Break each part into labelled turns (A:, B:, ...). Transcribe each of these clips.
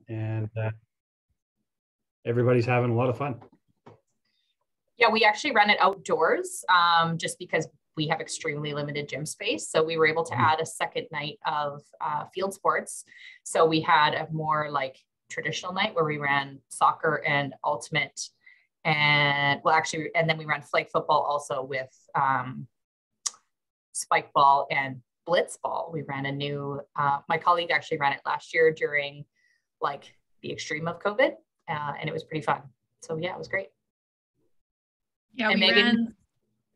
A: and everybody's having a lot of fun.
B: Yeah, we actually ran it outdoors just because we have extremely limited gym space. So we were able to add a second night of field sports. So we had a more like traditional night where we ran soccer and ultimate, and then we ran flag football also with spike ball and blitz ball. We ran a new, my colleague actually ran it last year during like the extreme of COVID, and it was pretty fun. So yeah, it was great.
C: Yeah,
B: and Megan,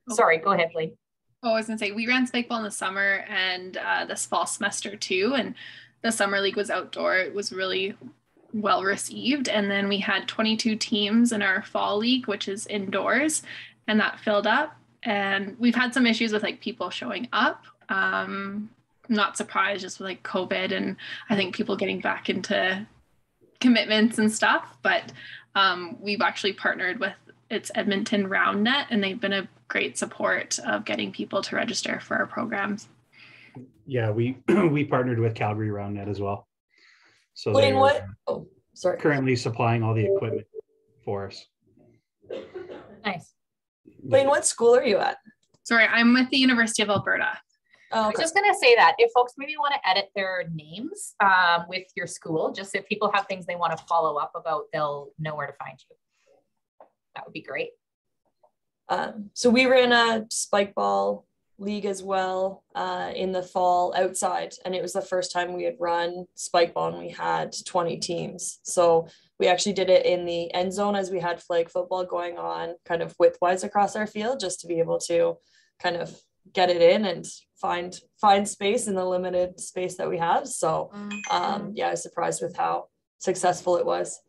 B: sorry, go ahead, Layne.
C: Oh, I was gonna say, we ran spike ball in the summer and this fall semester too. And the summer league was outdoor. It was really well received. And then we had 22 teams in our fall league, which is indoors, and that filled up. And we've had some issues with like people showing up. Not surprised, just with like COVID and I think people getting back into commitments and stuff. But we've actually partnered with it's Edmonton RoundNet, and they've been a great support of getting people to register for our programs.
A: Yeah, we partnered with Calgary RoundNet as well. So
D: Layne,
A: they're currently supplying all the equipment for us.
B: Nice.
D: Layne, what school are you at?
C: Sorry, I'm with the University of Alberta.
D: Oh, okay.
B: I was just going to say that if folks maybe want to edit their names with your school, just if people have things they want to follow up about, they'll know where to find you. That would be great.
D: So we ran a spike ball league as well in the fall outside, and it was the first time we had run spike ball, and we had 20 teams. So we actually did it in the end zone as we had flag football going on kind of widthwise across our field, just to be able to kind of get it in and find space in the limited space that we have. So yeah, I was surprised with how successful it was.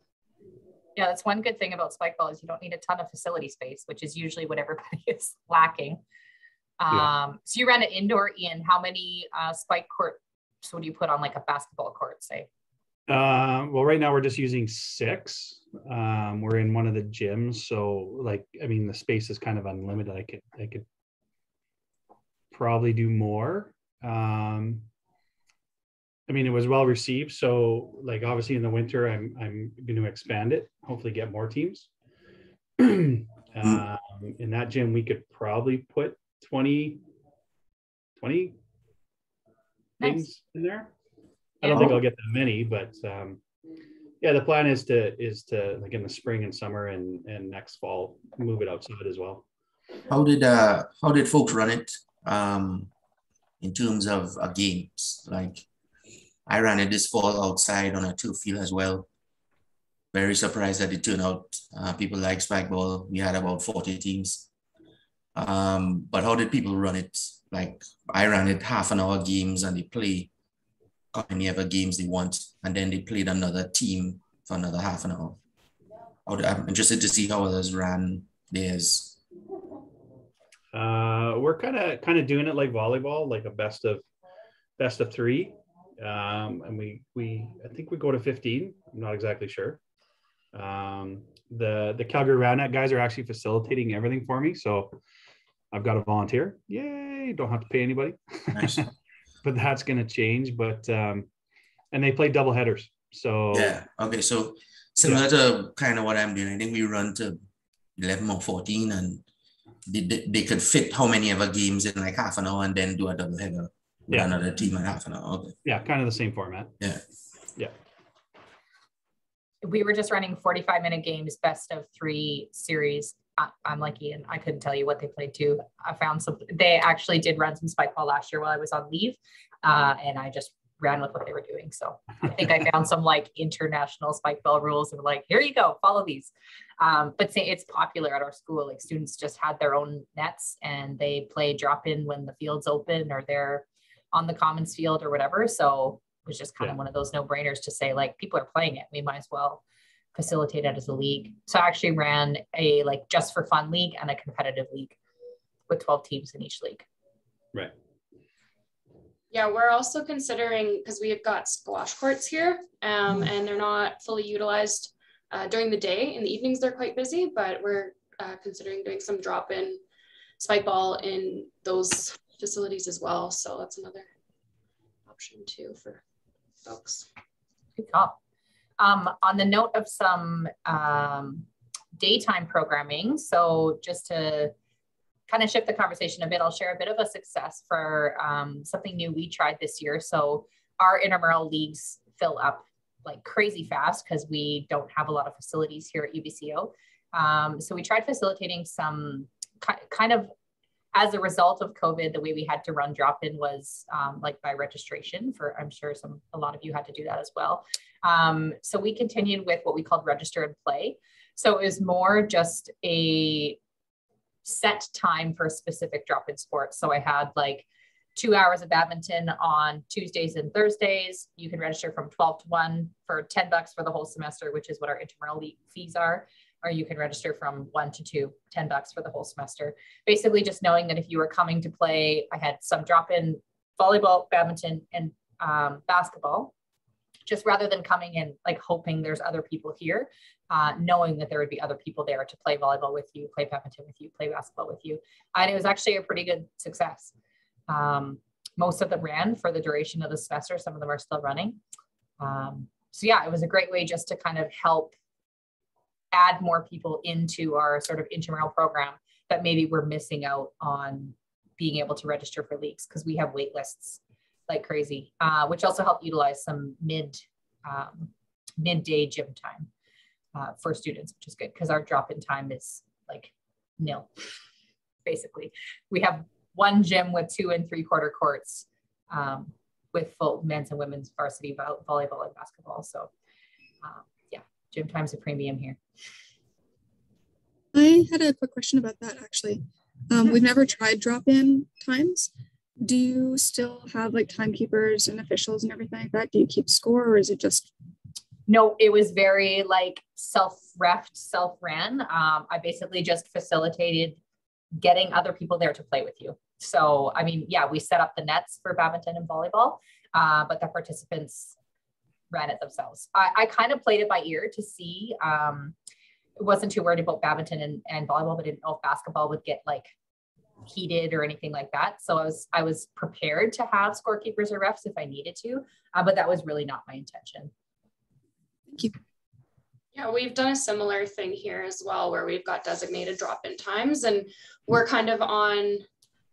B: Yeah, that's one good thing about spike ball is you don't need a ton of facility space, which is usually what everybody is lacking. So you ran it indoor. Ian, how many spike courts would you put on like a basketball court, say?
A: Well, right now we're just using 6. We're in one of the gyms, so like, I mean, the space is kind of unlimited. I could probably do more. I mean, it was well received. So like, obviously in the winter, I'm going to expand it, hopefully get more teams. In that gym, we could probably put 20 things in there. I don't think I'll get that many, but yeah, the plan is to like in the spring and summer and next fall, move it outside as well.
E: How did folks run it in terms of games? Like, I ran it this fall outside on a turf field as well. Very surprised that it turned out. People like spike ball. We had about 40 teams. But how did people run it? Like, I ran it half-an-hour games, and they play how many ever games they want, and then they played another team for another half an hour. I'm interested to see how others ran theirs.
A: We're kind of doing it like volleyball, like a best of 3. And we I think we go to 15. I'm not exactly sure. The Calgary RoundNet guys are actually facilitating everything for me, so I've got a volunteer. Yay! Don't have to pay anybody.
E: Nice.
A: But that's going to change. But and they play double headers. So
E: yeah, okay. So similar to kind of what I'm doing. I think we run to 11 or 14, and they could fit how many ever games in like half an hour, and then do a double header with another team at half an hour. Okay.
A: Yeah, kind of the same format.
E: Yeah.
A: Yeah.
B: We were just running 45-minute games, best of 3 series. I'm like Ian, I couldn't tell you what they played too. I found some, they actually did run some spike ball last year while I was on leave. And I just ran with what they were doing. So I think I found some like international spike ball rules and like, here you go, follow these. But say it's popular at our school. Like, students just had their own nets and they play drop in when the field's open or they're on the commons field or whatever. So it was just kind of one of those no-brainers to say, like, people are playing it, we might as well facilitate it as a league. So I actually ran a like just for fun league and a competitive league with 12 teams in each league.
A: Right.
F: Yeah, we're also considering, because we've got squash courts here and they're not fully utilized during the day. In the evenings, they're quite busy, but we're considering doing some drop-in spike ball in those facilities as well. So that's another option too for folks.
B: Good call. On the note of some daytime programming, so just to kind of shift the conversation a bit, I'll share a bit of a success for something new we tried this year. So our intramural leagues fill up like crazy fast because we don't have a lot of facilities here at UBCO. So we tried facilitating some kind of, as a result of COVID, the way we had to run drop-in was like by registration for, I'm sure a lot of you had to do that as well. So we continued with what we called register and play. So it was more just a set time for a specific drop-in sport. So I had like 2 hours of badminton on Tuesdays and Thursdays. You can register from 12 to 1 for $10 for the whole semester, which is what our intramural league fees are. Or you can register from 1 to 2, $10 for the whole semester. Basically just knowing that if you were coming to play, I had some drop-in volleyball, badminton, and basketball, just rather than coming in like hoping there's other people here, knowing that there would be other people there to play volleyball with you, play badminton with you, play basketball with you. And it was actually a pretty good success. Most of them ran for the duration of the semester. Some of them are still running. So yeah, it was a great way just to kind of help add more people into our sort of intramural program that maybe we're missing out on being able to register for leagues because we have wait lists like crazy, which also help utilize some midday gym time for students, which is good because our drop-in time is like nil. Basically, we have one gym with 2 3/4 courts with full men's and women's varsity volleyball and basketball. So yeah, gym time's a premium here.
G: I had a quick question about that actually. We've never tried drop-in times. Do you still have like timekeepers and officials and everything like that? Do you keep score or is it just?
B: No, it was very like self-refed, self-ran. I basically just facilitated getting other people there to play with you. So, I mean, yeah, we set up the nets for badminton and volleyball, but the participants ran it themselves. I kind of played it by ear to see. Wasn't too worried about badminton and volleyball, but didn't know if basketball would get like heated or anything like that. So I was prepared to have scorekeepers or refs if I needed to, but that was really not my intention.
G: Thank you.
F: Yeah, we've done a similar thing here as well, where we've got designated drop-in times, and we're kind of on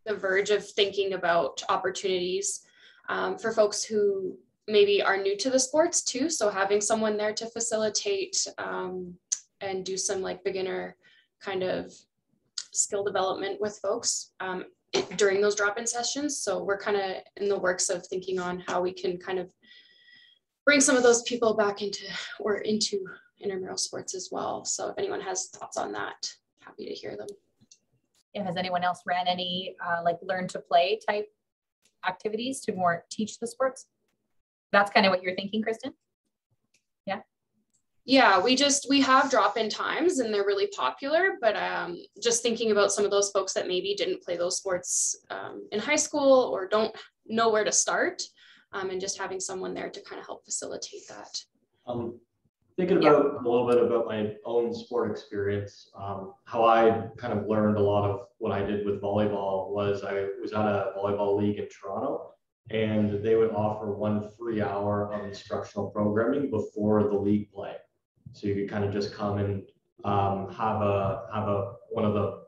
F: the verge of thinking about opportunities for folks who maybe are new to the sports too. So having someone there to facilitate and do some like beginner kind of skill development with folks during those drop-in sessions. So we're kind of in the works of thinking on how we can kind of bring some of those people back into intramural sports as well. So if anyone has thoughts on that, happy to hear them.
B: Yeah, has anyone else ran any like learn to play type activities to more teach the sports? That's kind of what you're thinking, Kristen? Yeah.
F: Yeah, we have drop-in times and they're really popular, but just thinking about some of those folks that maybe didn't play those sports in high school or don't know where to start, and just having someone there to kind of help facilitate that.
H: Thinking about a little bit about my own sport experience, how I kind of learned a lot of what I did with volleyball was I was at a volleyball league in Toronto, and they would offer 1 free hour of instructional programming before the league play. So you could kind of just come and have one of the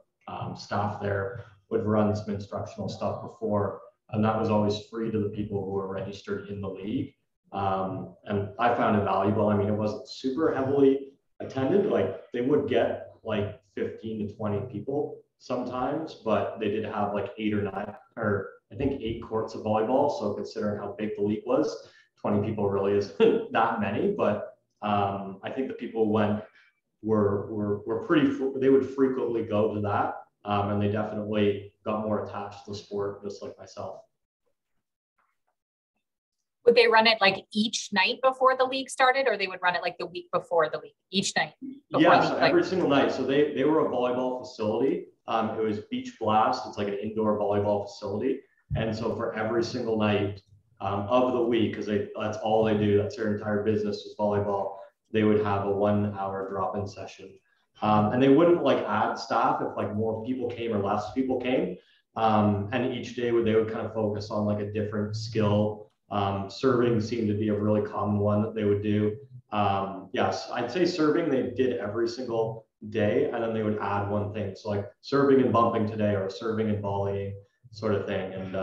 H: staff there would run some instructional stuff before, and that was always free to the people who were registered in the league. And I found it valuable. I mean, it wasn't super heavily attended. Like they would get like 15 to 20 people sometimes, but they did have like 8 or 9, or I think 8 courts of volleyball. So considering how big the league was, 20 people really isn't that many, but I think the people who were pretty, they would frequently go to that. And they definitely got more attached to the sport, just like myself.
B: Would they run it like each night before the league started, or they would run it like the week before the league, each night?
H: Yeah, so every single night. So they were a volleyball facility. It was Beach Blast. It's like an indoor volleyball facility. And so for every single night of the week, because that's all they do, that's their entire business is volleyball, they would have a 1 hour drop-in session. And they wouldn't like add staff if like more people came or less people came. And each day they would kind of focus on like a different skill. Serving seemed to be a really common one that they would do. Yes, I'd say serving they did every single day, and then they would add one thing. So like serving and bumping today, or serving and volleying, sort of thing. And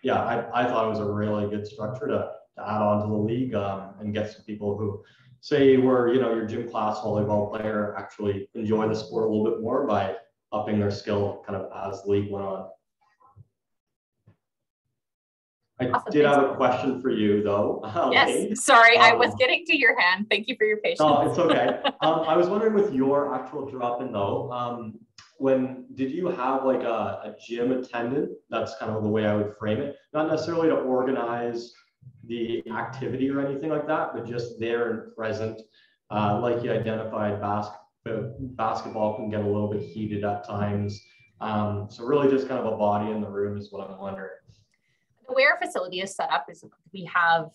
H: yeah, I thought it was a really good structure to add on to the league, and get some people who say were, you know, your gym class volleyball player actually enjoy the sport a little bit more by upping their skill kind of as the league went on. I
B: Awesome,
H: did
B: thanks.
H: have a question for you though.
B: Yes,
H: Layne.
B: sorry, I was getting to your hand. Thank you for your patience.
H: No, it's okay. I was wondering with your actual drop-in though, when did you have like a gym attendant? That's kind of the way I would frame it. Not necessarily to organize the activity or anything like that, but just there and present. Like you identified, basketball can get a little bit heated at times. So really just kind of a body in the room is what I'm wondering.
B: The way our facility is set up is we have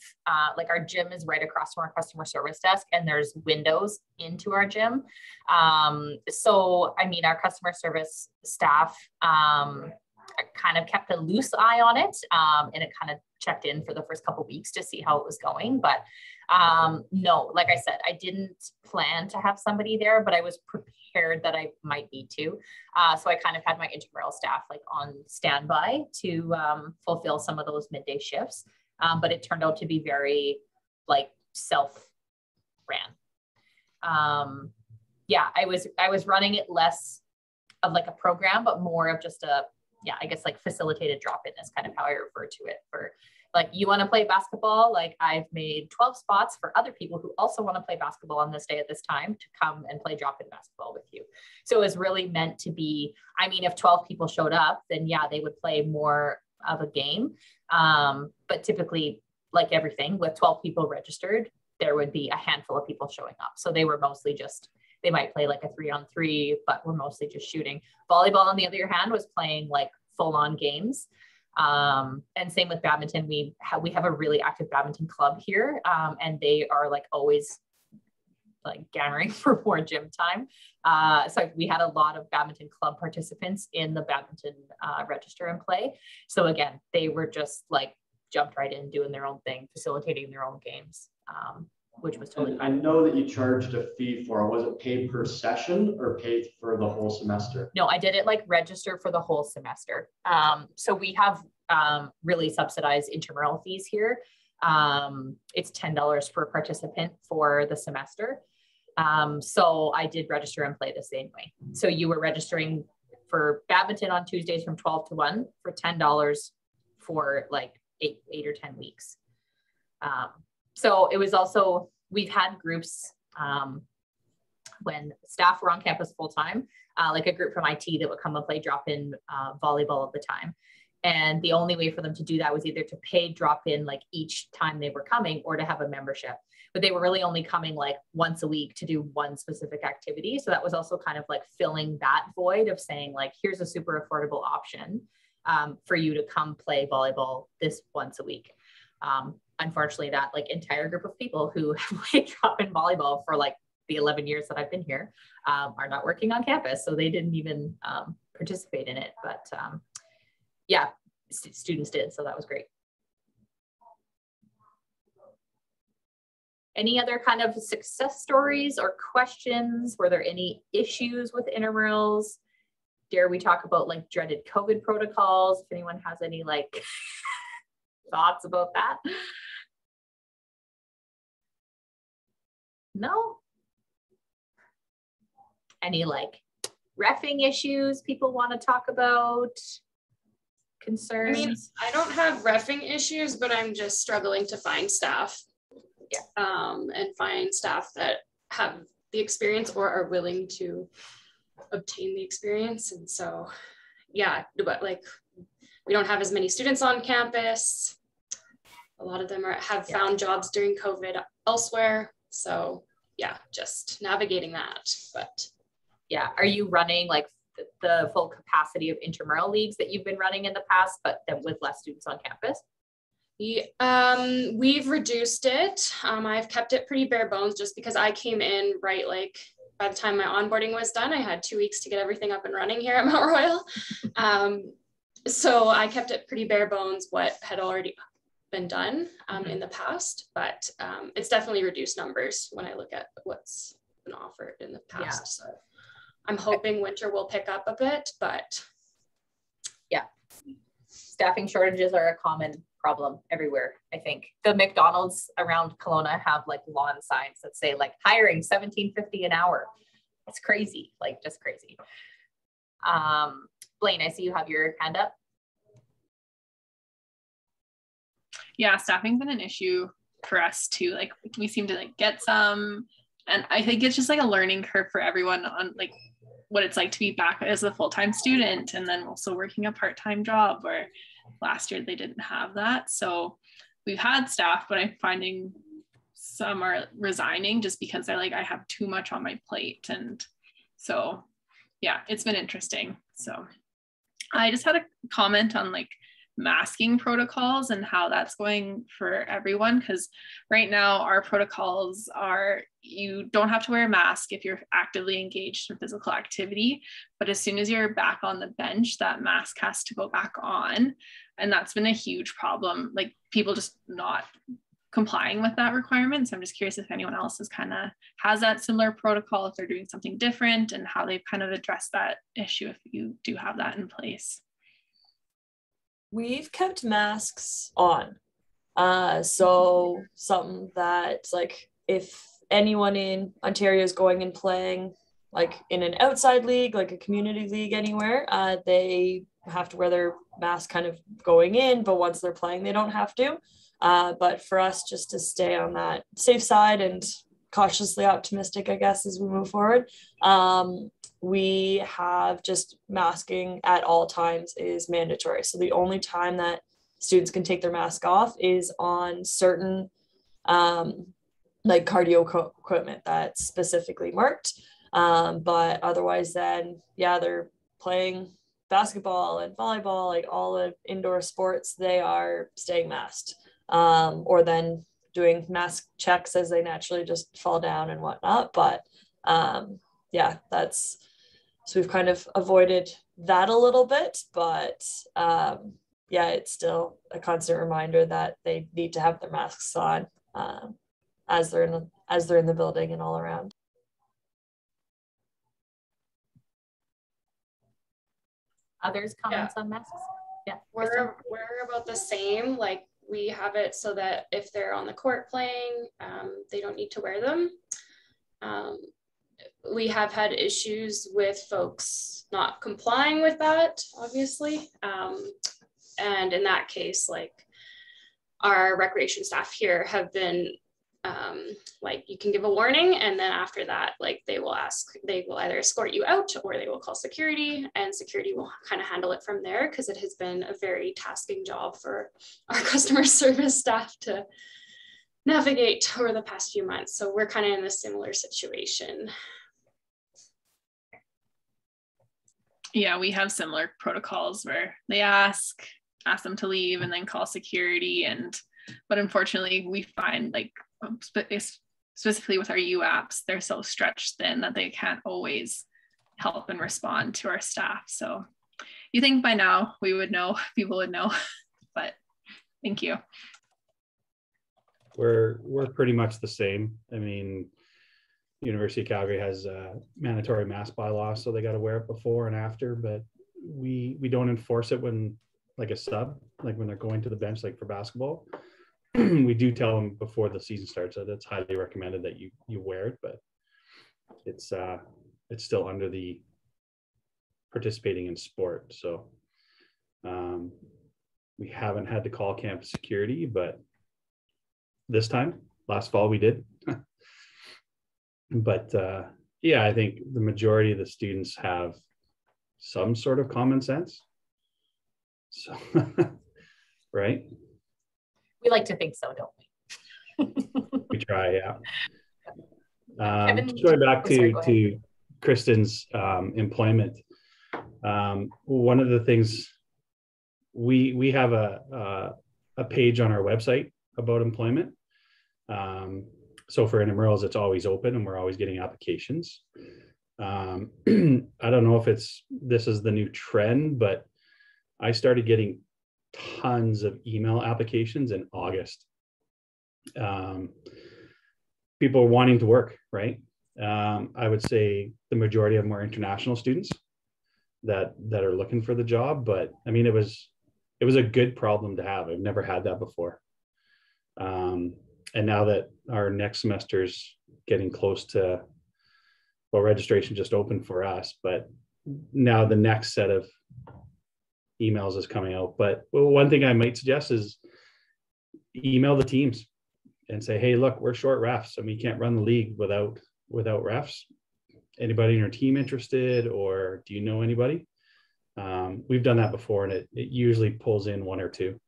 B: like our gym is right across from our customer service desk, and there's windows into our gym. So, I mean, our customer service staff kind of kept a loose eye on it, and it kind of checked in for the first couple of weeks to see how it was going. But no, like I said, I didn't plan to have somebody there, but I was prepared that I might need to. So I kind of had my intramural staff like on standby to fulfill some of those midday shifts. But it turned out to be very like self-ran. Yeah, I was running it less of like a program, but more of just a, yeah, I guess like facilitated drop-in is kind of how I refer to it. For like, you want to play basketball, like I've made 12 spots for other people who also want to play basketball on this day at this time to come and play drop-in basketball with you. So it was really meant to be, I mean, if 12 people showed up, then yeah, they would play more of a game. But typically, like everything, with 12 people registered, there would be a handful of people showing up. So they were mostly just, they might play like a 3-on-3, but we're mostly just shooting. Volleyball, on the other hand, was playing like full-on games. And same with badminton. We have a really active badminton club here, and they are like always like gathering for more gym time. So we had a lot of badminton club participants in the badminton register and play. So again, they were just like jumped right in, doing their own thing, facilitating their own games. Which was totally fine.
H: I know that you charged a fee for it. Was it paid per session or paid for the whole semester?
B: No, I did it like register for the whole semester. So we have really subsidized intramural fees here. It's $10 per participant for the semester. So I did register and play the same way. So you were registering for badminton on Tuesdays from 12 to 1 for $10 for like eight or 10 weeks. So it was also, we've had groups when staff were on campus full time, like a group from IT that would come and play drop-in volleyball all the time. And the only way for them to do that was either to pay drop-in like each time they were coming, or to have a membership. But they were really only coming like once a week to do one specific activity. So that was also kind of like filling that void of saying like, here's a super affordable option for you to come play volleyball this once a week. Unfortunately, that like entire group of people who have played drop-in volleyball for like the 11 years that I've been here are not working on campus. So they didn't even participate in it. But yeah, students did. So that was great. Any other kind of success stories or questions? Were there any issues with intramurals? Dare we talk about like dreaded COVID protocols? If anyone has any like thoughts about that? No? Any like reffing issues people want to talk about? Concerns?
F: I mean, I don't have reffing issues, but I'm just struggling to find staff.
B: Yeah.
F: And find staff that have the experience or are willing to obtain the experience. And so, yeah, but like we don't have as many students on campus. A lot of them have found jobs during COVID elsewhere. So yeah, just navigating that. But
B: yeah, are you running like the full capacity of intramural leagues that you've been running in the past, but then with less students on campus?
F: We've reduced it. I've kept it pretty bare bones just because I came in right like by the time my onboarding was done. I had 2 weeks to get everything up and running here at Mount Royal. So I kept it pretty bare bones what had already been done in the past, but it's definitely reduced numbers when I look at what's been offered in the past. So I'm hoping winter will pick up a bit, but
B: yeah, staffing shortages are a common problem everywhere. I think the McDonald's around Kelowna have like lawn signs that say like hiring $17.50 an hour. It's crazy, like just crazy. Layne, I see you have your hand up.
C: Yeah, staffing's been an issue for us too. Like we seem to like get some, and I think it's just like a learning curve for everyone on like what it's like to be back as a full-time student and then also working a part-time job, where last year they didn't have that. So we've had staff, but I'm finding some are resigning just because they're like, I have too much on my plate. And so yeah, it's been interesting. So I just had a comment on like masking protocols and how that's going for everyone, because right now our protocols are you don't have to wear a mask if you're actively engaged in physical activity, but as soon as you're back on the bench, that mask has to go back on. And that's been a huge problem, like people just not complying with that requirement. So I'm just curious if anyone else has that similar protocol, if they're doing something different, and how they've kind of addressed that issue if you do have that in place.
D: We've kept masks on. So something that like if anyone in Ontario is going and playing like in an outside league, like a community league anywhere, they have to wear their mask kind of going in, but once they're playing, they don't have to. But for us, just to stay on that safe side and cautiously optimistic, I guess, as we move forward, we have just masking at all times is mandatory. So the only time that students can take their mask off is on certain like cardio equipment that's specifically marked. But otherwise then, yeah, they're playing basketball and volleyball, like all the indoor sports, they are staying masked. Or then doing mask checks as they naturally just fall down and whatnot. But yeah, so we've kind of avoided that a little bit, but yeah, it's still a constant reminder that they need to have their masks on as they're in the building and all around.
B: Others comments on masks? Yeah,
F: we're about the same. Like we have it so that if they're on the court playing, they don't need to wear them. We have had issues with folks not complying with that, obviously. And in that case, like our recreation staff here have been like, you can give a warning, and then after that, like they will either escort you out or they will call security, and security will kind of handle it from there, because it has been a very tasking job for our customer service staff to navigate over the past few months. So we're kind of in a similar situation.
C: Yeah, we have similar protocols where they ask them to leave and then call security. But unfortunately, we find like specifically with our UAPs, they're so stretched thin that they can't always help and respond to our staff. So you think by now we would know, people would know, but thank you.
A: We're pretty much the same. I mean, University of Calgary has a mandatory mask bylaw, so they got to wear it before and after, but we don't enforce it when like a sub, like when they're going to the bench, like for basketball. We do tell them before the season starts that it's highly recommended that you wear it, but it's still under the participating in sport. So we haven't had to call campus security, but last fall we did. But yeah, I think the majority of the students have some sort of common sense. So, right?
B: We like to think so, don't we?
A: We try, yeah.
B: Kevin,
A: going back
B: go
A: to Kristen's employment, one of the things we have a page on our website about employment. So for Intramurals, it's always open and we're always getting applications. I don't know if this is the new trend, but I started getting tons of email applications in August. People are wanting to work, right? I would say the majority of them are international students that are looking for the job. But I mean, it was a good problem to have. I've never had that before. And now that our next semester's getting close to, well, registration just opened for us, but now the next set of emails is coming out. But one thing I might suggest is email the teams and say, hey, look, we're short refs and we can't run the league without refs. Anybody in your team interested, or do you know anybody? We've done that before, and it usually pulls in one or two.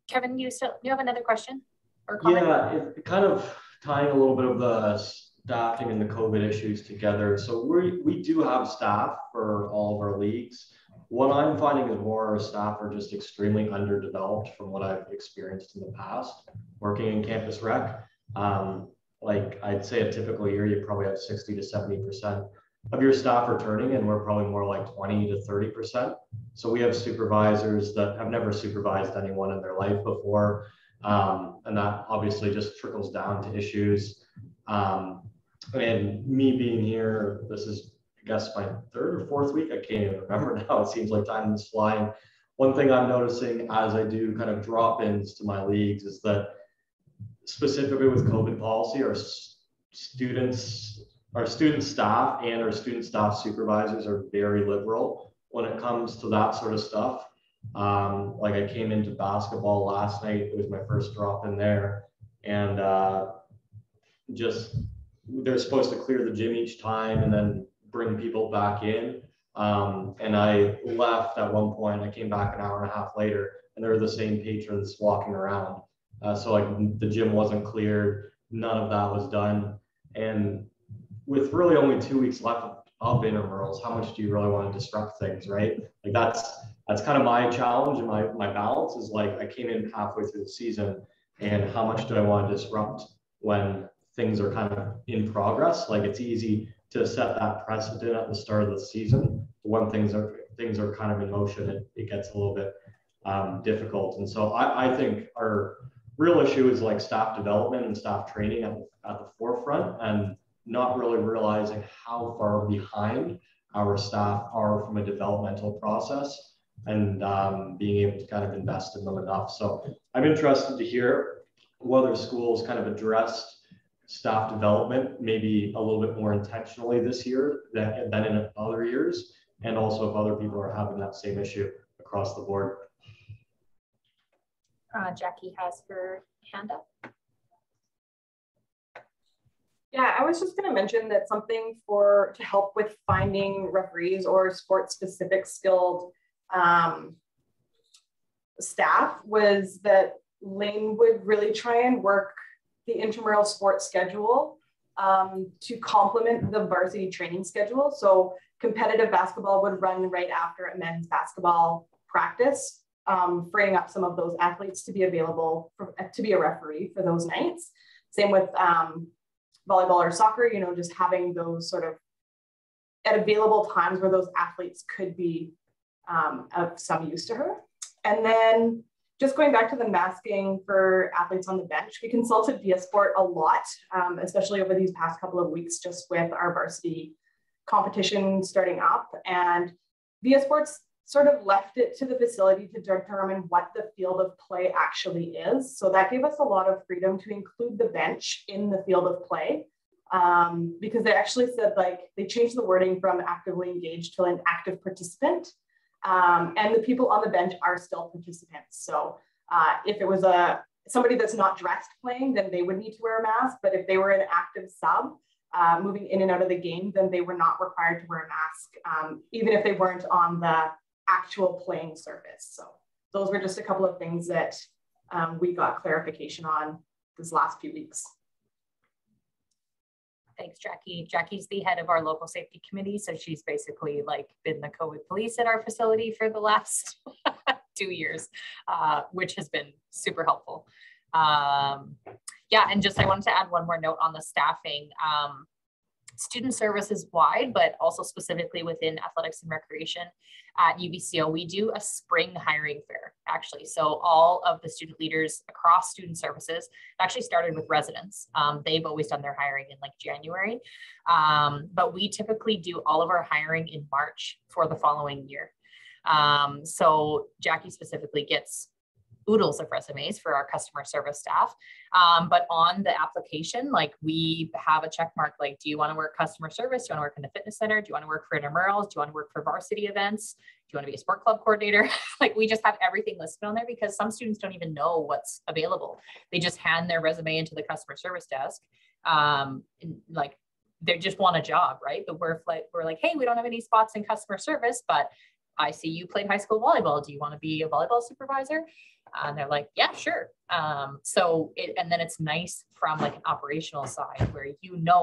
B: Kevin, you have another question or comment?
H: Yeah, it kind of tying a little bit of the staffing and the COVID issues together. So we do have staff for all of our leagues. What I'm finding is more our staff are just extremely underdeveloped from what I've experienced in the past working in campus rec. Like I'd say a typical year, you probably have 60 to 70% of your staff returning, and we're probably more like 20 to 30%. So we have supervisors that have never supervised anyone in their life before. And that obviously just trickles down to issues. And me being here, this is, I guess, my third or fourth week. I can't even remember now. It seems like time is flying. One thing I'm noticing as I do kind of drop-ins to my leagues is that specifically with COVID policy, our student staff and our student staff supervisors are very liberal when it comes to that sort of stuff. Like I came into basketball last night. It was my first drop in there, and just they're supposed to clear the gym each time and then bring people back in. And I left at one point. I came back an hour and a half later, and there were the same patrons walking around. So like the gym wasn't cleared. None of that was done. And with really only 2 weeks left of intramurals, how much do you really want to disrupt things, right? Like that's kind of my challenge and my balance is like I came in halfway through the season, and how much do I want to disrupt when things are kind of in progress? Like it's easy to set that precedent at the start of the season. When things are kind of in motion, it gets a little bit difficult. And so I think our real issue is like staff development and staff training at the forefront, and not really realizing how far behind our staff are from a developmental process, and being able to kind of invest in them enough. So I'm interested to hear whether schools kind of addressed staff development maybe a little bit more intentionally this year than in other years, and also if other people are having that same issue across the board.
B: Jackie has her hand up.
I: Yeah, I was just going to mention that something to help with finding referees or sport-specific skilled staff was that Layne would really try and work the intramural sports schedule to complement the varsity training schedule. So competitive basketball would run right after a men's basketball practice, freeing up some of those athletes to be available to be a referee for those nights. Same with volleyball or soccer, just having those sort of at available times where those athletes could be of some use to her. And then just going back to the masking for athletes on the bench, we consulted Via Sport a lot, especially over these past couple of weeks, just with our varsity competition starting up. And Via Sports sort of left it to the facility to determine what the field of play actually is. So that gave us a lot of freedom to include the bench in the field of play, because they actually said they changed the wording from actively engaged to an active participant. And the people on the bench are still participants. So if it was somebody that's not dressed playing, then they would need to wear a mask. But if they were an active sub moving in and out of the game, then they were not required to wear a mask, even if they weren't on the actual playing surface. So those were just a couple of things that we got clarification on this last few weeks.
B: Thanks, Jackie. Jackie's the head of our local safety committee. So she's basically been the COVID police at our facility for the last 2 years, which has been super helpful. Yeah, and I wanted to add one more note on the staffing. student services wide, but also specifically within athletics and recreation at UBCO, we do a spring hiring fair, actually. So all of the student leaders across student services actually started with residents. They've always done their hiring in like January, but we typically do all of our hiring in March for the following year. So Jackie specifically gets oodles of resumes for our customer service staff. But on the application, like we have a check mark, like, do you want to work customer service? Do you want to work in the fitness center? Do you want to work for Intramurals? Do you want to work for varsity events? Do you want to be a sport club coordinator? Like we just have everything listed on there because some students don't even know what's available. They just hand their resume into the customer service desk. And like they just want a job, right? But we're like, hey, we don't have any spots in customer service, but I see you played high school volleyball. Do you want to be a volleyball supervisor? And they're like, yeah, sure. And then it's nice from like an operational side where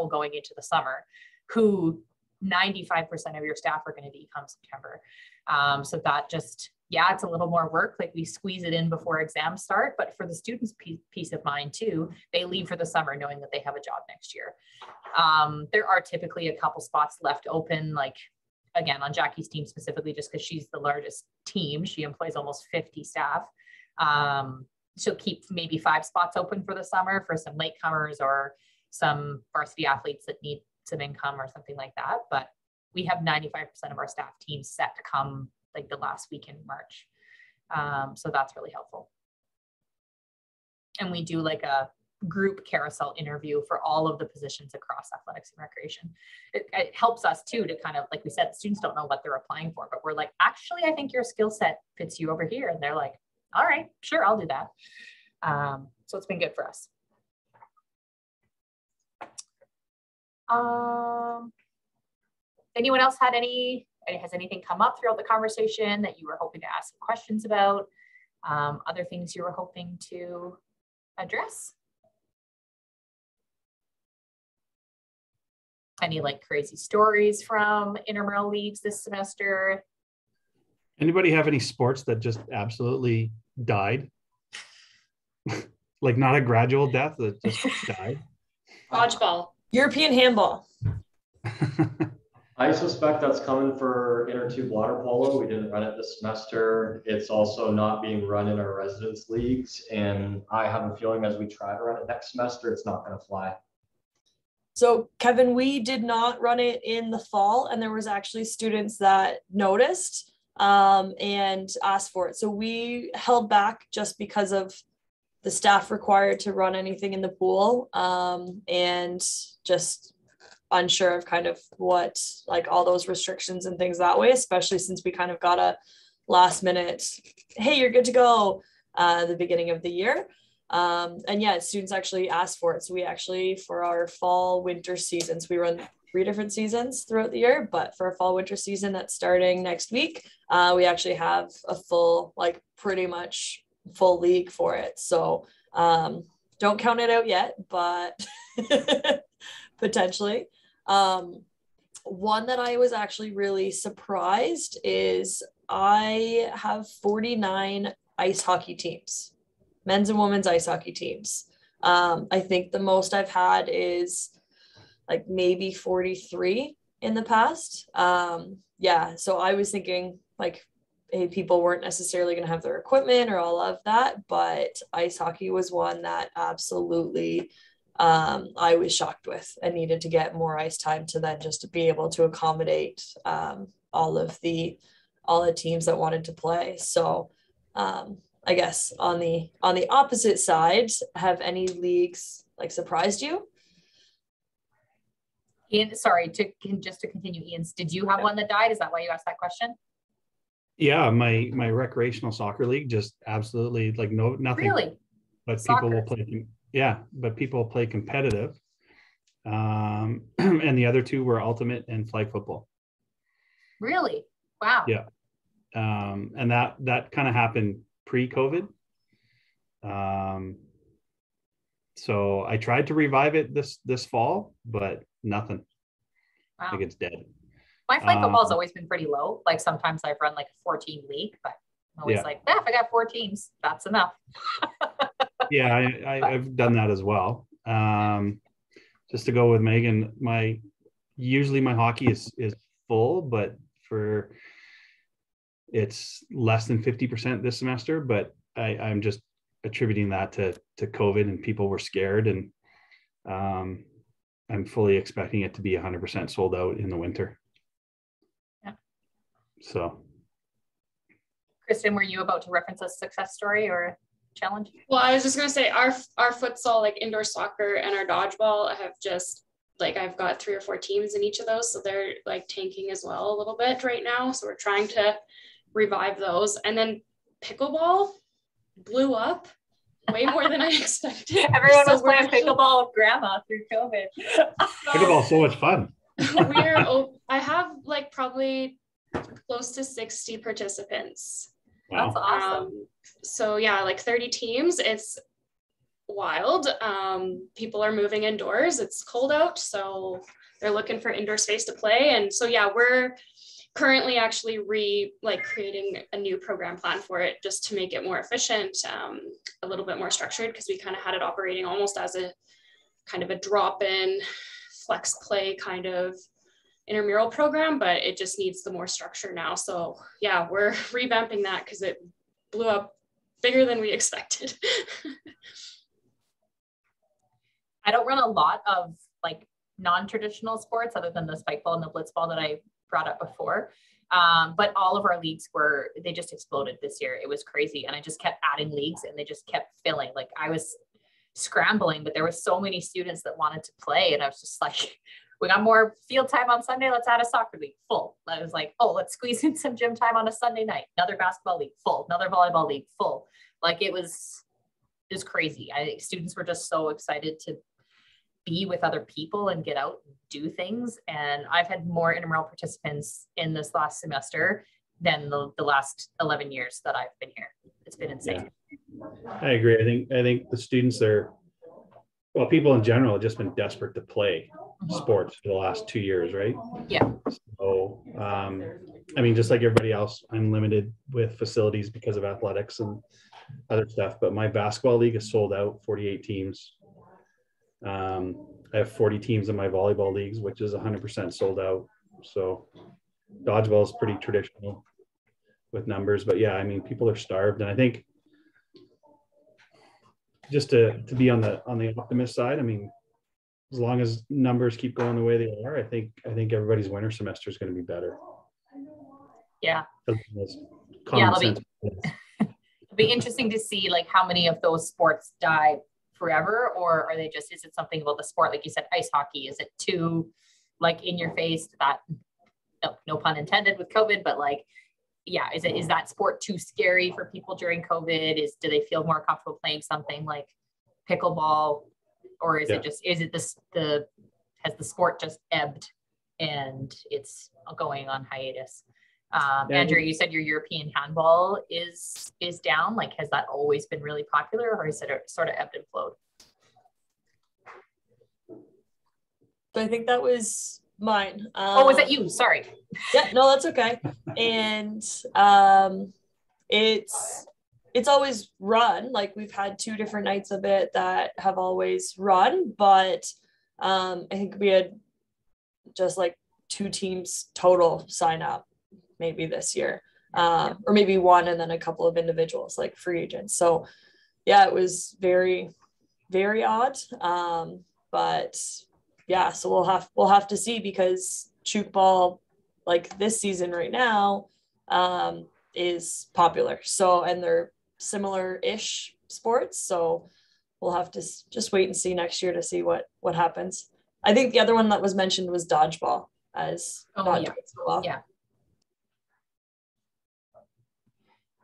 B: going into the summer who 95% of your staff are going to be come September. So that just, yeah, it's a little more work. Like we squeeze it in before exams start, but for the students' peace of mind too, they leave for the summer knowing that they have a job next year. There are typically a couple spots left open, like again, on Jackie's team specifically, just because she's the largest team, she employs almost 50 staff. She'll keep maybe 5 spots open for the summer for some latecomers or some varsity athletes that need some income or something like that. But we have 95% of our staff teams set to come like the last week in March. So that's really helpful. And we do like a group carousel interview for all of the positions across athletics and recreation. It helps us too to kind of, like we said, students don't know what they're applying for, but we're like, actually, I think your skill set fits you over here. And they're like, all right, sure, I'll do that. So it's been good for us. Anyone else has anything come up throughout the conversation that you were hoping to ask some questions about? Other things you were hoping to address? Any like crazy stories from intramural leagues this semester?
A: Anybody have any sports that just absolutely died? Like not a gradual death that just died?
F: Dodgeball.
D: European handball.
H: I suspect that's coming for inter-tube water polo. We didn't run it this semester. It's also not being run in our residence leagues. And I have a feeling as we try to run it next semester, it's not going to fly.
D: So Kevin, we did not run it in the fall, and there was actually students that noticed and asked for it. So we held back just because of the staff required to run anything in the pool, and just unsure of kind of what, like all those restrictions and things that way, especially since we kind of got a last minute, hey, you're good to go the beginning of the year. And yeah, students actually asked for it. So we actually, for our fall winter seasons, we run 3 different seasons throughout the year, but for a fall winter season that's starting next week, we actually have a full, like pretty much full league for it. So don't count it out yet, but potentially. One that I was actually really surprised is I have 49 ice hockey teams, men's and women's ice hockey teams. I think the most I've had is like maybe 43 in the past. Yeah, so I was thinking like, hey, people weren't necessarily going to have their equipment or all of that, but ice hockey was one that absolutely I was shocked with and needed to get more ice time to then just to be able to accommodate all the teams that wanted to play. So I guess on the opposite side, have any leagues like surprised you?
B: Ian, sorry, just to continue, Ian, did you have one that died? Is that why you asked that question?
A: Yeah, my recreational soccer league just absolutely like nothing.
B: Really?
A: But
B: Soccer.
A: People will play. Yeah, but people play competitive. And the other 2 were ultimate and flag football.
B: Really? Wow.
A: Yeah. And that kind of happened pre-COVID. So I tried to revive it this fall, but nothing.
B: Wow.
A: I think it's dead.
B: My flag football has always been pretty low. Like sometimes I've run like a 14 league, but I'm always like, if I got 4 teams, that's enough.
A: Yeah, I've done that as well. Just to go with Megan, usually my hockey is full, but it's less than 50% this semester, but I'm just attributing that to COVID, and people were scared, and I'm fully expecting it to be 100% sold out in the winter.
B: Yeah.
A: So,
B: Kristen, were you about to reference a success story or a challenge?
F: Well, I was just gonna say our futsal, like indoor soccer, and our dodgeball have just like, I've got 3 or 4 teams in each of those, so they're like tanking as well a little bit right now. So we're trying to revive those. And then pickleball blew up way more than I expected.
B: Everyone was playing pickleball with grandma through COVID.
A: Pickleball is so much fun.
F: I have like probably close to 60 participants.
A: Wow.
B: That's awesome.
F: So yeah, like 30 teams. It's wild. People are moving indoors. It's cold out, so they're looking for indoor space to play. And so yeah, we're currently actually creating a new program plan for it, just to make it more efficient, a little bit more structured, because we kind of had it operating almost as a kind of a drop-in flex play kind of intramural program, but it just needs the more structure now. So yeah, we're revamping that because it blew up bigger than we expected.
B: I don't run a lot of like non-traditional sports other than the spike ball and the blitz ball that I brought up before. But all of our leagues they just exploded this year. It was crazy. And I just kept adding leagues and they just kept filling. Like I was scrambling, but there were so many students that wanted to play. And I was just like, we got more field time on Sunday. Let's add a soccer league full. I was like, oh, let's squeeze in some gym time on a Sunday night. Another basketball league full, another volleyball league full. Like it was crazy. I think students were just so excited to be with other people and get out and do things. And I've had more intramural participants in this last semester than the last 11 years that I've been here. It's been insane.
A: Yeah. I agree. I think the students people in general have just been desperate to play sports for the last 2 years, right?
B: Yeah.
A: So, I mean, just like everybody else, I'm limited with facilities because of athletics and other stuff, but my basketball league is sold out, 48 teams. I have 40 teams in my volleyball leagues, which is 100% sold out. So dodgeball is pretty traditional with numbers, but yeah, I mean, people are starved. And I think just to be on the optimist side, I mean, as long as numbers keep going the way they are, I think everybody's winter semester is going to be better.
B: Yeah.
A: It'll
B: be interesting to see like how many of those sports die forever, or are they just, is it something about the sport? Like you said, ice hockey, is it too like in your face that, no pun intended with COVID, but like, yeah, is that sport too scary for people during COVID? Do they feel more comfortable playing something like pickleball, or is it has the sport just ebbed and it's going on hiatus? Andrew, you said your European handball is down. Like, has that always been really popular, or is it sort of ebbed and flowed?
D: So I think that was mine.
B: Was that you? Sorry.
D: Yeah, no, that's okay. And it's always run. Like we've had 2 different nights of it that have always run, but I think we had just like 2 teams total sign up maybe this year, or maybe 1 and then a couple of individuals like free agents. So yeah, it was very, very odd. But yeah, so we'll have to see, because chook ball like this season right now is popular. So, and they're similar-ish sports. So we'll have to just wait and see next year to see what happens. I think the other one that was mentioned was dodgeball as not doing so well.
B: Yeah.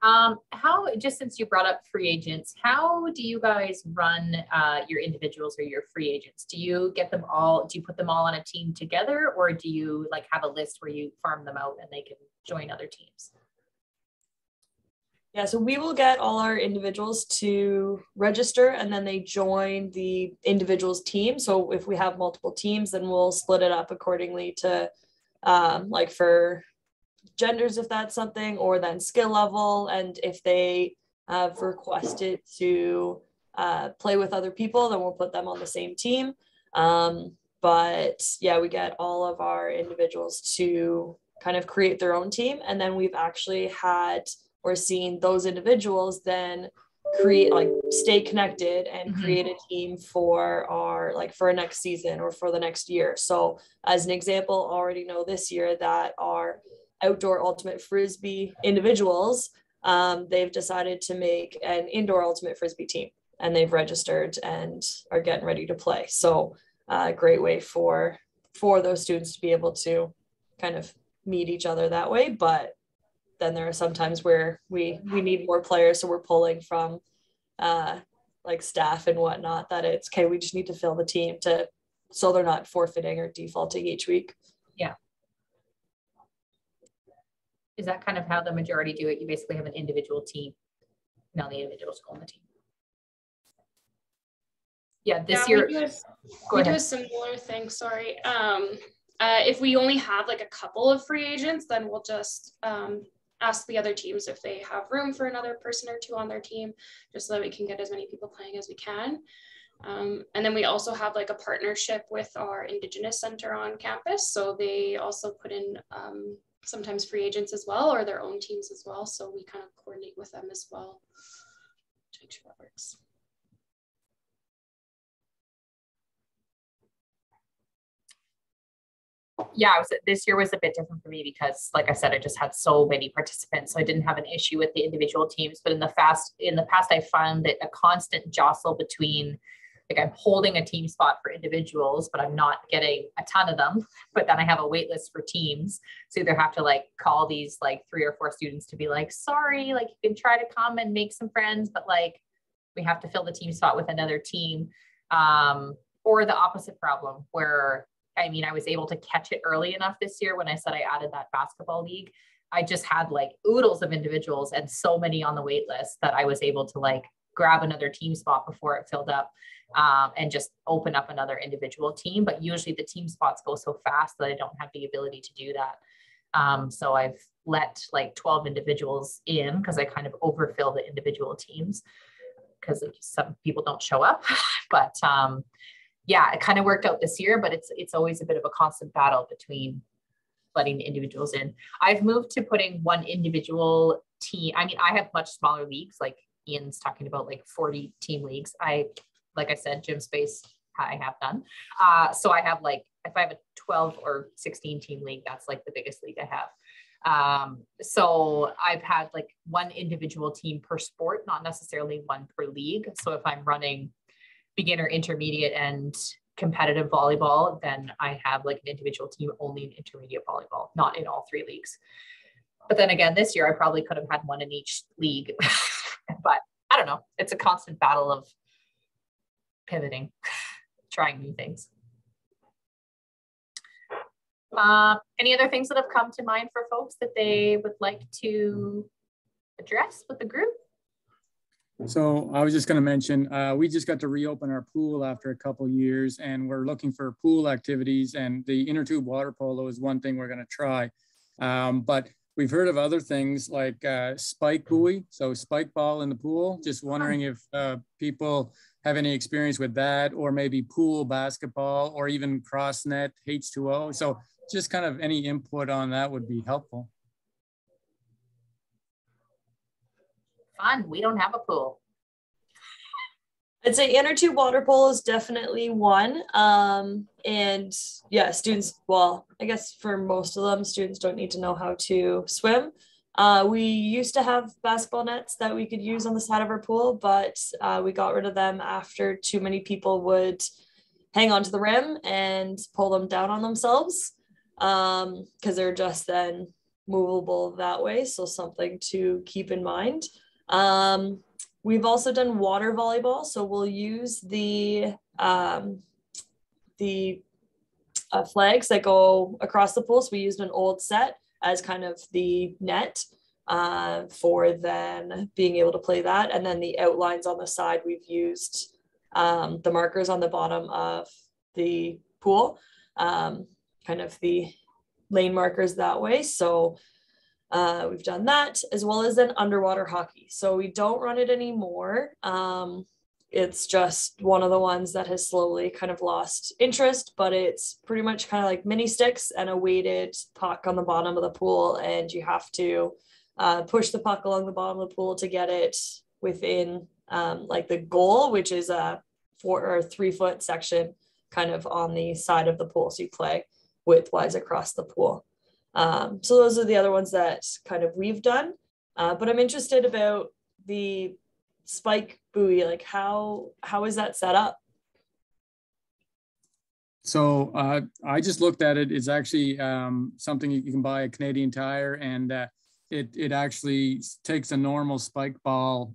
B: How, just since you brought up free agents, how do you guys run your individuals or your free agents? Do you put them all on a team together, or do you like have a list where you farm them out and they can join other teams?
D: Yeah, so we will get all our individuals to register and then they join the individual's team. So if we have multiple teams, then we'll split it up accordingly to like for genders, if that's something, or then skill level. And if they have requested to play with other people, then we'll put them on the same team. But yeah, we get all of our individuals to kind of create their own team. And then we've actually had or seen those individuals then create, like, stay connected and create a team for our, like, for a next season or for the next year. So as an example, already know this year that our outdoor ultimate frisbee individuals, they've decided to make an indoor ultimate frisbee team, and they've registered and are getting ready to play. So a great way for those students to be able to kind of meet each other that way. But then there are some times where we need more players, so we're pulling from like staff and whatnot, that it's okay, we just need to fill the team so they're not forfeiting or defaulting each week.
B: Yeah. Is that kind of how the majority do it? You basically have an individual team. Now the individuals go on the team. Yeah, this year.
F: We do a similar thing, sorry. If we only have like a couple of free agents, then we'll just ask the other teams if they have room for another person or two on their team, just so that we can get as many people playing as we can. And then we also have like a partnership with our Indigenous Center on campus. So they also put in sometimes free agents as well, or their own teams as well. So we kind of coordinate with them as well to make sure that works.
B: Yeah, this year was a bit different for me because, like I said, I just had so many participants, so I didn't have an issue with the individual teams. But in the past, I found that a constant jostle between, like, I'm holding a team spot for individuals, but I'm not getting a ton of them. But then I have a wait list for teams, so either have to like call these like 3 or 4 students to be like, sorry, like you can try to come and make some friends, but like we have to fill the team spot with another team, or the opposite problem where, I mean, I was able to catch it early enough this year when I said I added that basketball league. I just had like oodles of individuals and so many on the wait list that I was able to like grab another team spot before it filled up, and just open up another individual team. But usually the team spots go so fast that I don't have the ability to do that. So I've let like 12 individuals in because I kind of overfill the individual teams because some people don't show up. But yeah, it kind of worked out this year, but it's always a bit of a constant battle between letting the individuals in. I've moved to putting one individual team. I mean, I have much smaller leagues, like Ian's talking about like 40 team leagues. Like I said, gym space, I have none. So I have like, if I have a 12 or 16 team league, that's like the biggest league I have. So I've had like one individual team per sport, not necessarily one per league. So if I'm running beginner, intermediate, and competitive volleyball, then I have like an individual team only in intermediate volleyball, not in all 3 leagues. But then again, this year I probably could have had one in each league, but I don't know. It's a constant battle of pivoting, trying new things. Any other things that have come to mind for folks that they would like to address with the group?
J: So I was just going to mention, we just got to reopen our pool after a couple years, and we're looking for pool activities, and the inner tube water polo is one thing we're going to try. But we've heard of other things like spike buoy, so spike ball in the pool. Just wondering if people have any experience with that, or maybe pool basketball, or even cross net H2O. So just kind of any input on that would be helpful.
B: Fun. We don't have a pool.
D: I'd say inner tube water polo is definitely one. And yeah, students, well, I guess for most of them, students don't need to know how to swim. We used to have basketball nets that we could use on the side of our pool, but we got rid of them after too many people would hang on to the rim and pull them down on themselves, because they're just then movable that way. So something to keep in mind. We've also done water volleyball. So we'll use the flags that go across the pool. So we used an old set as kind of the net for then being able to play that. And then the outlines on the side, we've used the markers on the bottom of the pool, kind of the lane markers that way. So we've done that, as well as then underwater hockey. So we don't run it anymore. It's just one of the ones that has slowly kind of lost interest, but it's pretty much kind of like mini sticks and a weighted puck on the bottom of the pool. And you have to push the puck along the bottom of the pool to get it within like the goal, which is a 4 or 3 foot section kind of on the side of the pool. So you play widthwise across the pool. So those are the other ones that kind of we've done. But I'm interested about the spike buoy. Like how is that set up?
J: So I just looked at it. It's actually something you can buy at Canadian Tire, and it actually takes a normal spike ball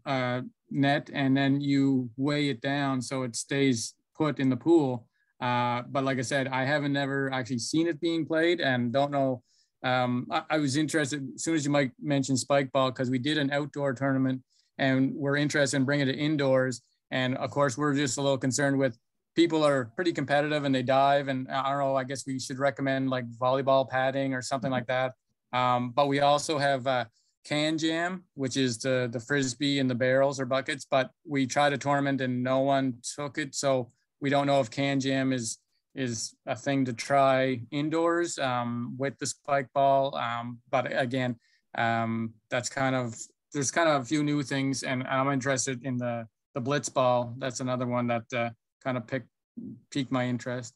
J: net, and then you weigh it down so it stays put in the pool. But like I said, I haven't never actually seen it being played, and don't know. I was interested as soon as you might mention spike ball, because we did an outdoor tournament and we're interested in bringing it indoors. And of course, we're just a little concerned with people are pretty competitive and they dive. And I don't know, I guess we should recommend like volleyball padding or something like that. But we also have can jam, which is the Frisbee in the barrels or buckets, but we tried a tournament and no one took it. So we don't know if can jam is a thing to try indoors with the spike ball. But again, that's there's kind of a few new things, and I'm interested in the blitz ball. That's another one that kind of piqued my interest.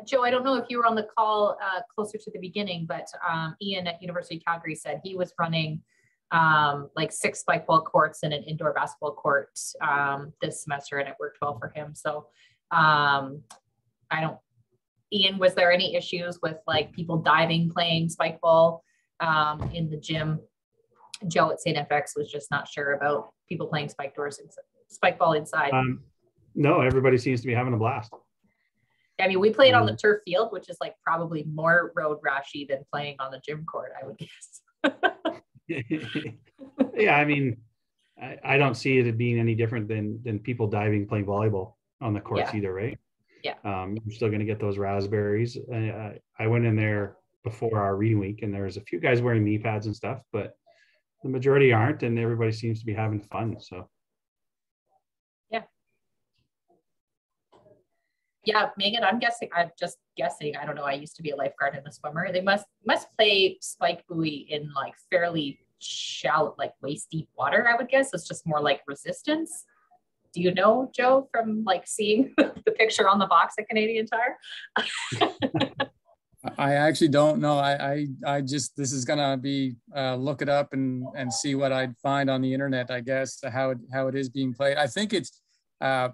B: Joe, I don't know if you were on the call closer to the beginning, but Ian at University of Calgary said he was running like 6 spike ball courts and an indoor basketball court this semester, and it worked well for him. So Ian, was there any issues with like people diving, playing spike ball in the gym? Joe at St. FX was just not sure about people playing spike ball inside.
A: No, everybody seems to be having a blast.
B: I mean, we played on the turf field, which is like probably more road rashy than playing on the gym court, I would guess.
A: Yeah, I mean, I don't see it being any different than people diving, playing volleyball on the courts either, right?
B: Yeah.
A: You're still going to get those raspberries. I went in there before our reading week, and there's a few guys wearing knee pads and stuff, but the majority aren't, and everybody seems to be having fun. So.
B: Yeah, Megan, I'm just guessing. I don't know. I used to be a lifeguard and a swimmer. They must play spike buoy in like fairly shallow, like waist deep water, I would guess. It's just more like resistance. Do you know, Joe, from like seeing the picture on the box at Canadian Tire?
J: I actually don't know. I just, this is gonna be look it up and see what I'd find on the internet, I guess, how it is being played. I think it's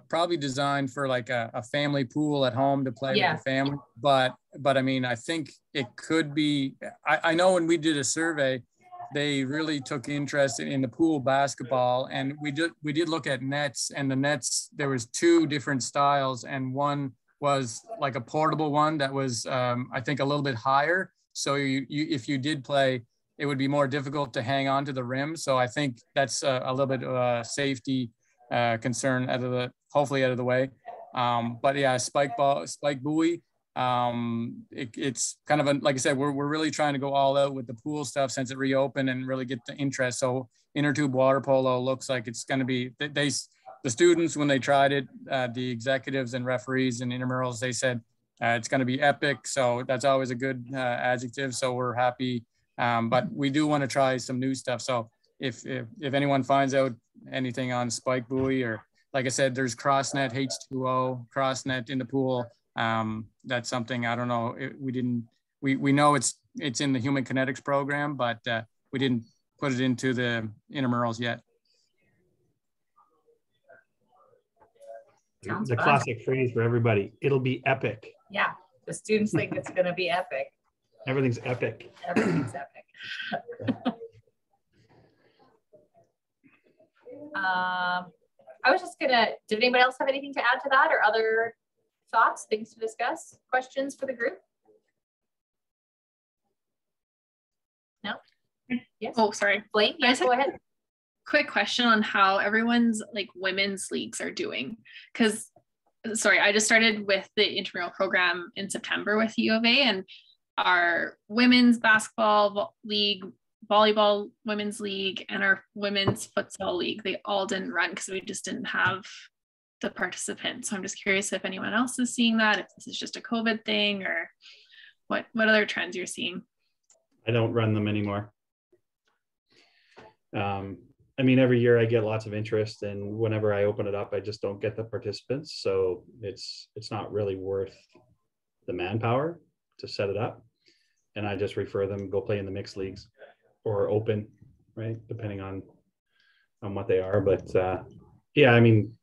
J: probably designed for like a family pool at home to play with the family. But I mean, I think it could be, I know when we did a survey, they really took interest in the pool basketball, and we did look at nets, and the nets, there was 2 different styles, and one was like a portable one that was I think a little bit higher. So you if you did play, it would be more difficult to hang on to the rim. So I think that's a little bit of a safety concern hopefully out of the way. But yeah, spike buoy. It's kind of like I said, we're really trying to go all out with the pool stuff since it reopened and really get the interest. So inner tube water polo looks like it's going to be, the students, when they tried it, the executives and referees and intramurals, they said it's going to be epic. So that's always a good adjective. So we're happy, but we do want to try some new stuff. So if anyone finds out anything on spike buoy, or like I said, there's CrossNet H2O, CrossNet in the pool. That's something, I don't know. We know it's in the human kinetics program, but we didn't put it into the intramurals yet.
B: Sounds
A: the
B: fun.
A: Classic phrase for everybody. It'll be epic.
B: Yeah, the students think it's going to be epic.
A: Everything's epic.
B: Everything's epic. I was just gonna, did anybody else have anything to add to that, or other thoughts, things to discuss, questions for the group? No? Yes.
C: Oh, sorry.
B: Layne, yes, go ahead.
C: Quick question on how everyone's like women's leagues are doing. Because, sorry, I just started with the intramural program in September with U of A, and our women's basketball league, volleyball women's league, and our women's futsal league, they all didn't run because we just didn't have the participants. So I'm just curious if anyone else is seeing that, if this is just a COVID thing, or what other trends you're seeing.
A: I don't run them anymore. I mean, every year I get lots of interest, and whenever I open it up, I just don't get the participants. So it's not really worth the manpower to set it up. And I just refer them, go play in the mixed leagues or open, right? Depending on what they are. But yeah, I mean,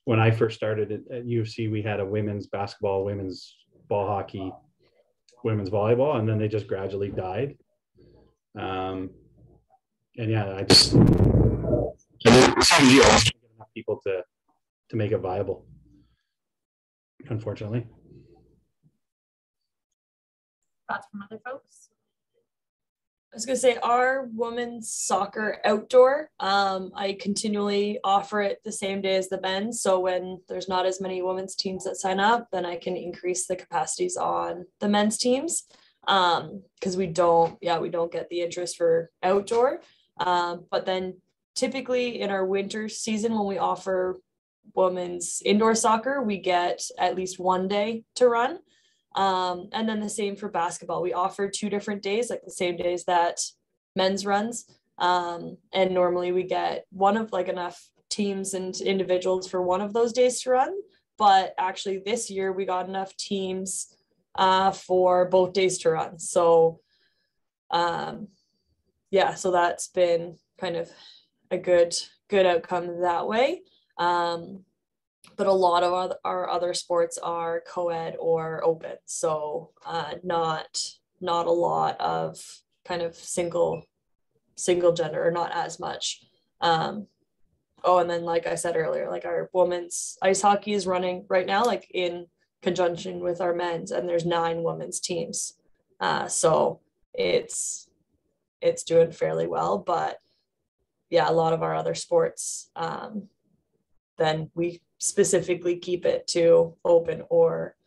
A: when I first started at UFC, we had a women's basketball, women's ball hockey, women's volleyball, and then they just gradually died. And yeah, it's easy to get enough people to make it viable, unfortunately.
B: Thoughts from other folks?
D: I was gonna say our women's soccer outdoor, I continually offer it the same day as the men's. So when there's not as many women's teams that sign up, then I can increase the capacities on the men's teams. Because we don't get the interest for outdoor. But then typically in our winter season, when we offer women's indoor soccer, we get at least one day to run. And then the same for basketball. We offer 2 different days, like the same days that men's runs. And normally we get one of like enough teams and individuals for one of those days to run. But actually this year we got enough teams for both days to run. So yeah, so that's been kind of a good outcome that way. But a lot of our other sports are co-ed or open. So not a lot of kind of single gender, or not as much. And then like I said earlier, like our women's ice hockey is running right now, like in conjunction with our men's, and there's 9 women's teams. So it's doing fairly well, but yeah, a lot of our other sports, then we specifically keep it to open or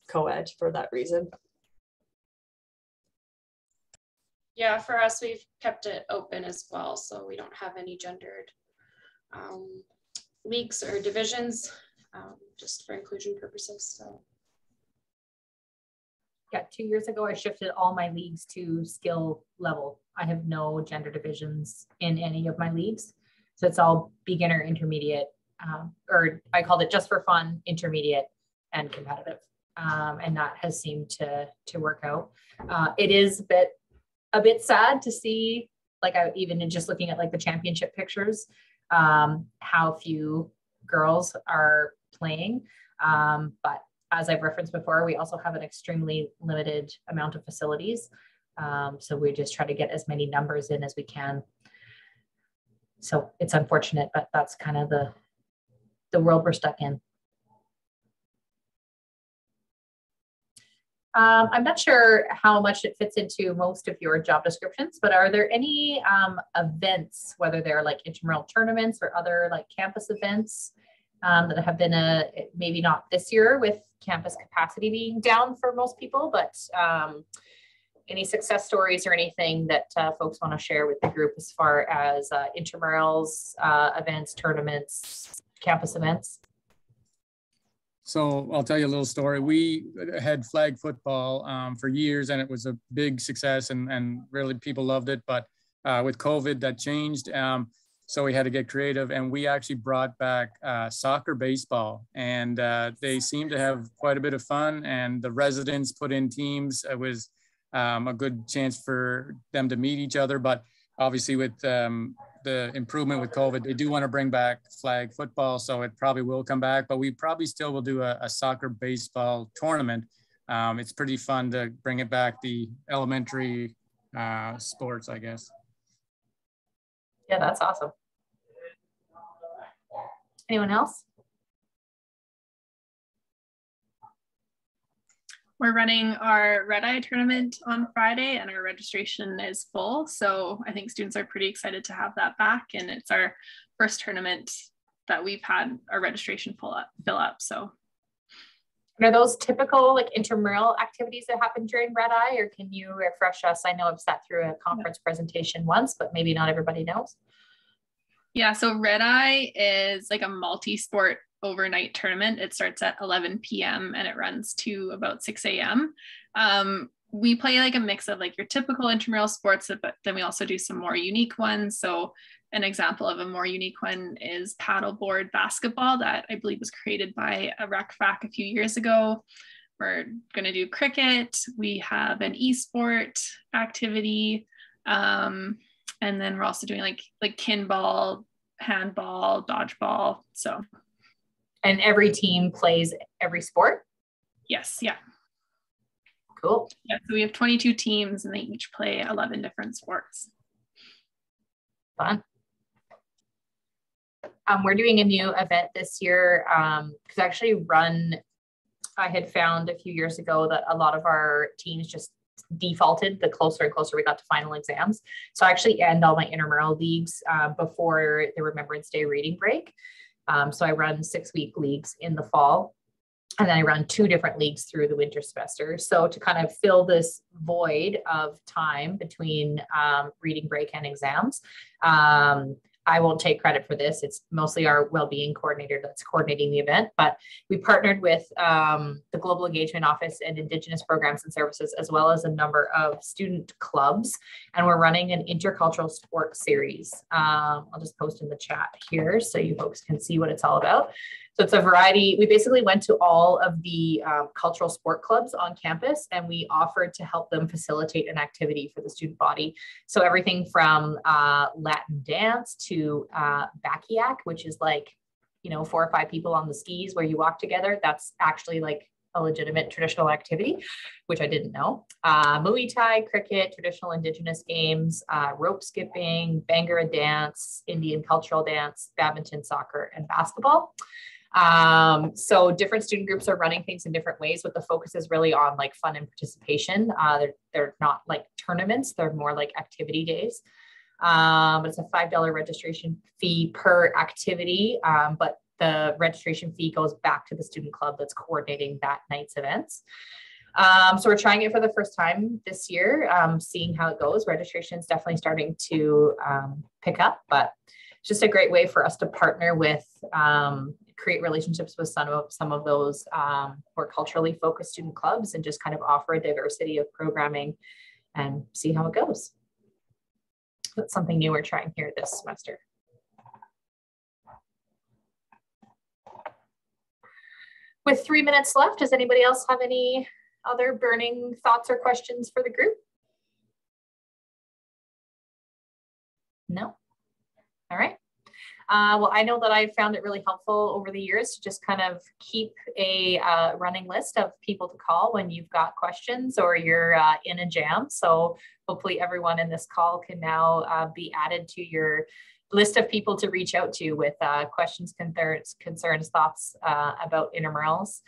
D: co-ed for that reason.
F: Yeah, for us, we've kept it open as well, so we don't have any gendered leagues or divisions, just for inclusion purposes. So
B: Yeah, 2 years ago, I shifted all my leagues to skill level. I have no gender divisions in any of my leagues. So it's all beginner, intermediate, or I called it just for fun, intermediate, and competitive. And that has seemed to work out. It is a bit sad to see, like even in just looking at like the championship pictures, how few girls are playing. But as I've referenced before, we also have an extremely limited amount of facilities. So we just try to get as many numbers in as we can. So it's unfortunate, but that's kind of the world we're stuck in. I'm not sure how much it fits into most of your job descriptions, but are there any events, whether they're like intramural tournaments or other like campus events that have been maybe not this year with campus capacity being down for most people, but any success stories or anything that folks want to share with the group as far as intramurals, events, tournaments, campus events?
J: So I'll tell you a little story. We had flag football for years, and it was a big success, and really people loved it. But with COVID, that changed. So we had to get creative, and we actually brought back soccer baseball, and they seemed to have quite a bit of fun, and the residents put in teams. It was a good chance for them to meet each other. But obviously with the improvement with COVID, they do want to bring back flag football, so it probably will come back, but we probably still will do a soccer baseball tournament. It's pretty fun to bring it back, the elementary sports, I guess.
B: Yeah, that's awesome. Anyone else?
C: We're running our Red Eye tournament on Friday, and our registration is full. So I think students are pretty excited to have that back. And it's our first tournament that we've had our registration fill up. So
B: are those typical like intramural activities that happen during Red Eye, or can you refresh us? I know I've sat through a conference presentation once, but maybe not everybody knows.
C: Yeah, so Red Eye is like a multi-sport overnight tournament. It starts at 11 p.m. and it runs to about 6 a.m. We play like a mix of like your typical intramural sports, but then we also do some more unique ones. So an example of a more unique one is paddleboard basketball that I believe was created by a rec fac a few years ago. We're going to do cricket. We have an e-sport activity. And then we're also doing like kinball, handball, dodgeball. So.
B: And every team plays every sport?
C: Yes. Yeah.
B: Cool.
C: Yeah, so we have 22 teams and they each play 11 different sports.
B: Fun. We're doing a new event this year because actually I had found a few years ago that a lot of our teams just defaulted the closer and closer we got to final exams. So I actually end all my intramural leagues before the Remembrance Day reading break. So I run 6-week leagues in the fall. And then I run 2 different leagues through the winter semester. So to kind of fill this void of time between reading break and exams, I won't take credit for this. It's mostly our well-being coordinator that's coordinating the event, but we partnered with the Global Engagement Office and Indigenous Programs and Services, as well as a number of student clubs. And we're running an intercultural sport series. I'll just post in the chat here so you folks can see what it's all about. So it's a variety. We basically went to all of the cultural sport clubs on campus and we offered to help them facilitate an activity for the student body. So everything from Latin dance to Bakiak, which is like, 4 or 5 people on the skis where you walk together. That's actually like a legitimate traditional activity, which I didn't know. Muay Thai, cricket, traditional Indigenous games, rope skipping, Bhangra dance, Indian cultural dance, badminton, soccer, and basketball. So different student groups are running things in different ways, but the focus is really on like fun and participation. They're not like tournaments, they're more like activity days. But it's a $5 registration fee per activity. But the registration fee goes back to the student club that's coordinating that night's events. So we're trying it for the first time this year, seeing how it goes. Registration is definitely starting to pick up, but it's just a great way for us to partner with, create relationships with some of those more culturally focused student clubs and just kind of offer a diversity of programming and see how it goes. That's something new we're trying here this semester. With 3 minutes left, does anybody else have any other burning thoughts or questions for the group? No? All right. Well, I know that I've found it really helpful over the years to just kind of keep a running list of people to call when you've got questions or you're in a jam. So hopefully everyone in this call can now be added to your list of people to reach out to with questions, concerns, thoughts about intramurals.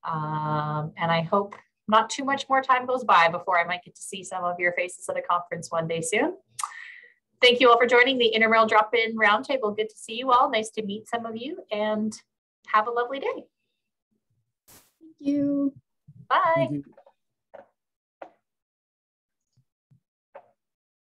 B: And I hope not too much more time goes by before I might get to see some of your faces at a conference one day soon. Thank you all for joining the Intramural Drop-In Roundtable. Good to see you all. Nice to meet some of you and have a lovely day.
G: Thank you.
B: Bye.
J: Thank you.